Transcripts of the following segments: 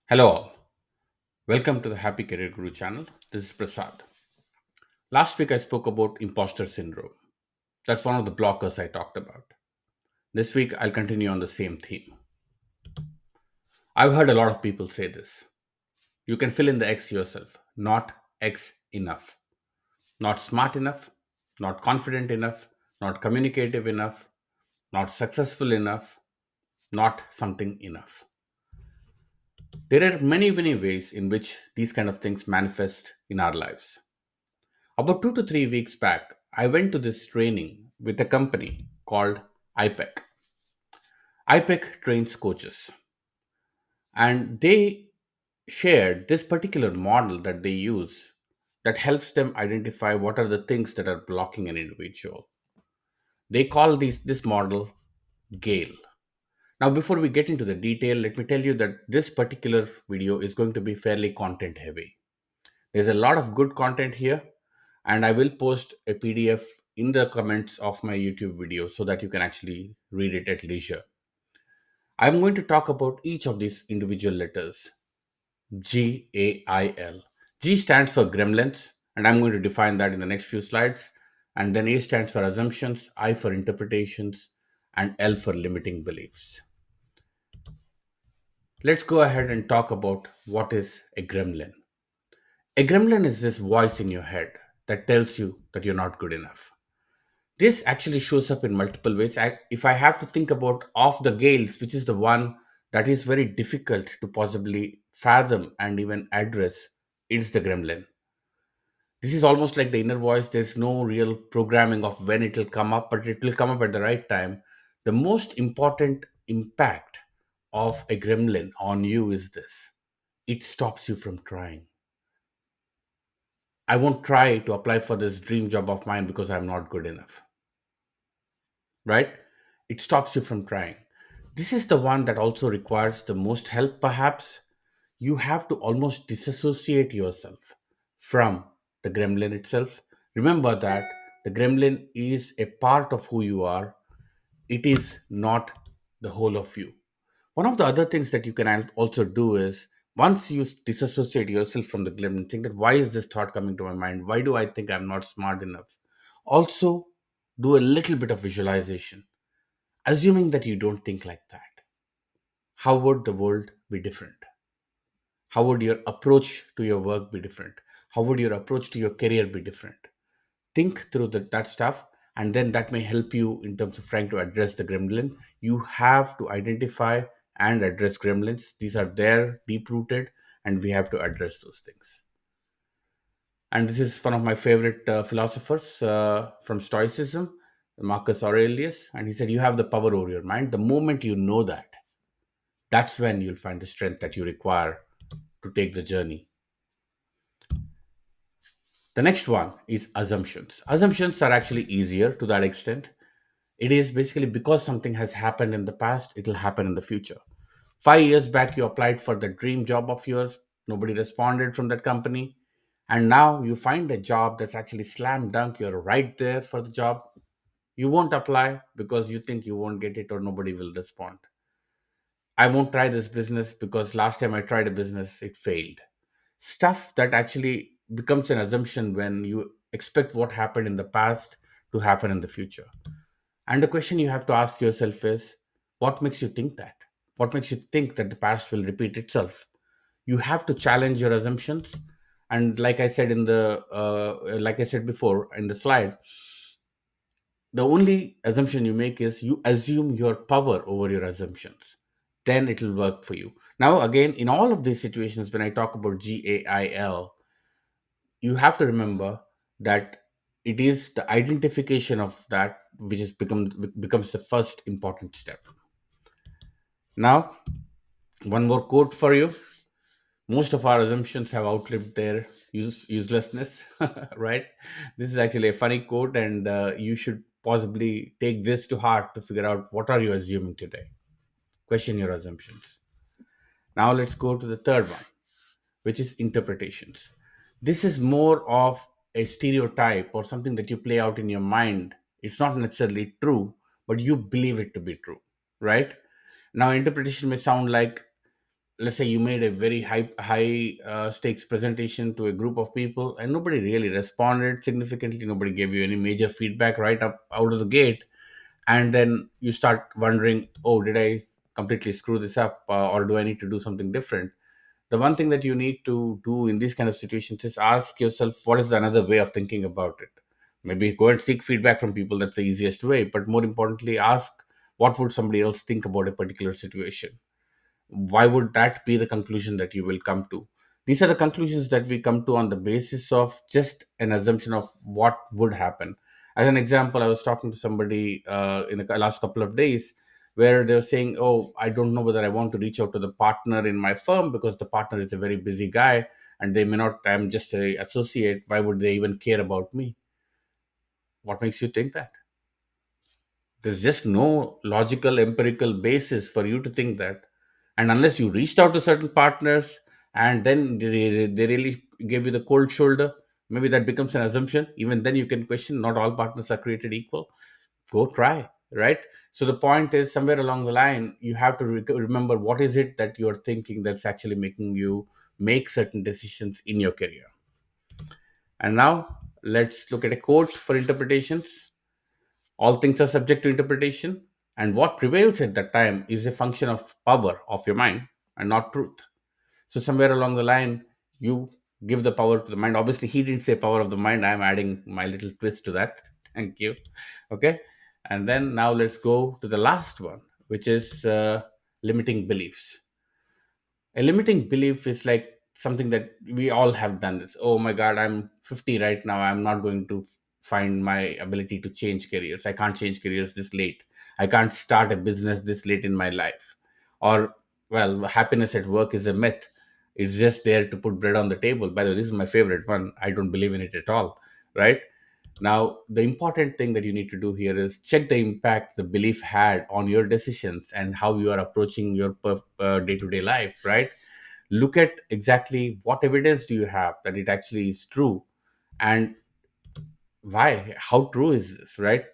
Hello all. Welcome to the Happy Career Guru channel. This is Prasad. Last week I spoke about imposter syndrome. That's one of the blockers I talked about. This week I'll continue on the same theme. I've heard a lot of people say this. You can fill in the X yourself. Not X enough. Not smart enough. Not confident enough. Not communicative enough. Not successful enough. Not something enough. There are many ways in which these kind of things manifest in our lives. About 2 to 3 weeks back, I went to this training with a company called iPEC. iPEC trains coaches, and they shared this particular model that they use that helps them identify what are the things that are blocking an individual. They call this model GAIL. Now, before we get into the detail, let me tell you that this particular video is going to be fairly content heavy. There's a lot of good content here, and I will post a PDF in the comments of my YouTube video so that you can actually read it at leisure. I'm going to talk about each of these individual letters. GAIL. G stands for Gremlins, and I'm going to define that in the next few slides. And then A stands for assumptions, I for interpretations, and L for limiting beliefs. Let's go ahead and talk about what is a gremlin. A gremlin is this voice in your head that tells you that you're not good enough. This actually shows up in multiple ways. If I have to think about of the gales, which is the one that is very difficult to possibly fathom and even address, it's the gremlin. This is almost like the inner voice. There's no real programming of when it will come up, but it will come up at the right time. The most important impact of a gremlin on you is this: it stops you from trying. I won't try to apply for this dream job of mine because I'm not good enough, right? It stops you from trying. This is the one that also requires the most help, perhaps. You have to almost disassociate yourself from the gremlin itself. Remember that the gremlin is a part of who you are, it is not the whole of you. One of the other things that you can also do is once you disassociate yourself from the gremlin, think that why is this thought coming to my mind? Why do I think I'm not smart enough? Also, do a little bit of visualization. Assuming that you don't think like that, how would the world be different? How would your approach to your work be different? How would your approach to your career be different? Think through that stuff, and then that may help you in terms of trying to address the gremlin. You have to identify and address gremlins. These are there, deep rooted, and we have to address those things. And this is one of my favorite philosophers from Stoicism, Marcus Aurelius. And he said, you have the power over your mind. The moment you know that, that's when you'll find the strength that you require to take the journey. The next one is assumptions. Assumptions are actually easier to that extent. It is basically because something has happened in the past, it will happen in the future. 5 years back, you applied for the dream job of yours, nobody responded from that company. And now you find a job that's actually slam dunk, you're right there for the job. You won't apply because you think you won't get it or nobody will respond. I won't try this business because last time I tried a business, it failed. Stuff that actually becomes an assumption when you expect what happened in the past to happen in the future. And the question you have to ask yourself is, what makes you think that? What makes you think that the past will repeat itself? You have to challenge your assumptions. And like I said before in the slide, the only assumption you make is you assume your power over your assumptions. Then it will work for you. Now, again, in all of these situations, when I talk about GAIL, you have to remember that it is the identification of that which becomes the first important step. Now, one more quote for you. Most of our assumptions have outlived their uselessness, right? This is actually a funny quote, and you should possibly take this to heart to figure out what are you assuming today. Question your assumptions. Now let's go to the third one, which is interpretations. This is more of a stereotype or something that you play out in your mind. It's not necessarily true, but you believe it to be true, right? Now, interpretation may sound let's say you made a very high stakes presentation to a group of people and nobody really responded significantly, nobody gave you any major feedback right up out of the gate, and then you start wondering, oh, did I completely screw this up, or do I need to do something different? The one thing that you need to do in these kind of situations is ask yourself, what is another way of thinking about it? Maybe go and seek feedback from people, that's the easiest way, but more importantly, ask, what would somebody else think about a particular situation? Why would that be the conclusion that you will come to? These are the conclusions that we come to on the basis of just an assumption of what would happen. As an example, I was talking to somebody in the last couple of days where they were saying, oh, I don't know whether I want to reach out to the partner in my firm because the partner is a very busy guy and they may not, I'm just a associate, why would they even care about me? What makes you think that? There's just no logical, empirical basis for you to think that. And unless you reached out to certain partners and then they really gave you the cold shoulder, maybe that becomes an assumption. Even then, you can question, not all partners are created equal. Go try, right? So the point is, somewhere along the line, you have to remember what is it that you're thinking that's actually making you make certain decisions in your career. And now let's look at a quote for interpretations. All things are subject to interpretation, and what prevails at that time is a function of power of your mind and not truth. So, somewhere along the line, you give the power to the mind. Obviously, he didn't say power of the mind. I'm adding my little twist to that. Thank you. Okay. And then now let's go to the last one, which is limiting beliefs. A limiting belief is like something that we all have done this. Oh my god, I'm 50 right now, I'm not going to find my ability to change careers, I can't change careers this late, I can't start a business this late in my life. Or, well, happiness at work is a myth, it's just there to put bread on the table. By the way, this is my favorite one, I don't believe in it at all, right? Now, the important thing that you need to do here is check the impact the belief had on your decisions and how you are approaching your day-to-day life, right? Look at exactly what evidence do you have that it actually is true, and why, how true is this, right?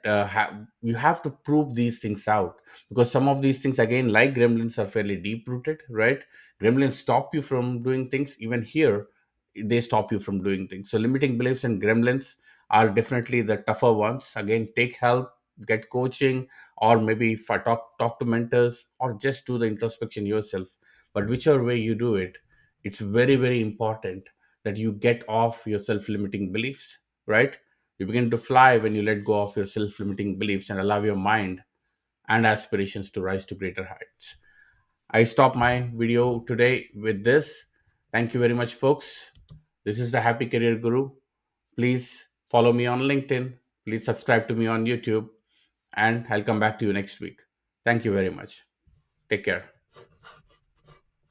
You have to prove these things out, because some of these things, again, like gremlins, are fairly deep rooted, right? Gremlins stop you from doing things. Even here, they stop you from doing things. So limiting beliefs and gremlins are definitely the tougher ones. Again, take help, get coaching, or maybe if I talk to mentors, or just do the introspection yourself. But whichever way you do it, it's very, very important that you get off your self-limiting beliefs, right? You begin to fly when you let go of your self limiting beliefs and allow your mind and aspirations to rise to greater heights. I stop my video today with this. Thank you very much, folks. This is the Happy Career Guru. Please follow me on LinkedIn. Please subscribe to me on YouTube. And I'll come back to you next week. Thank you very much. Take care.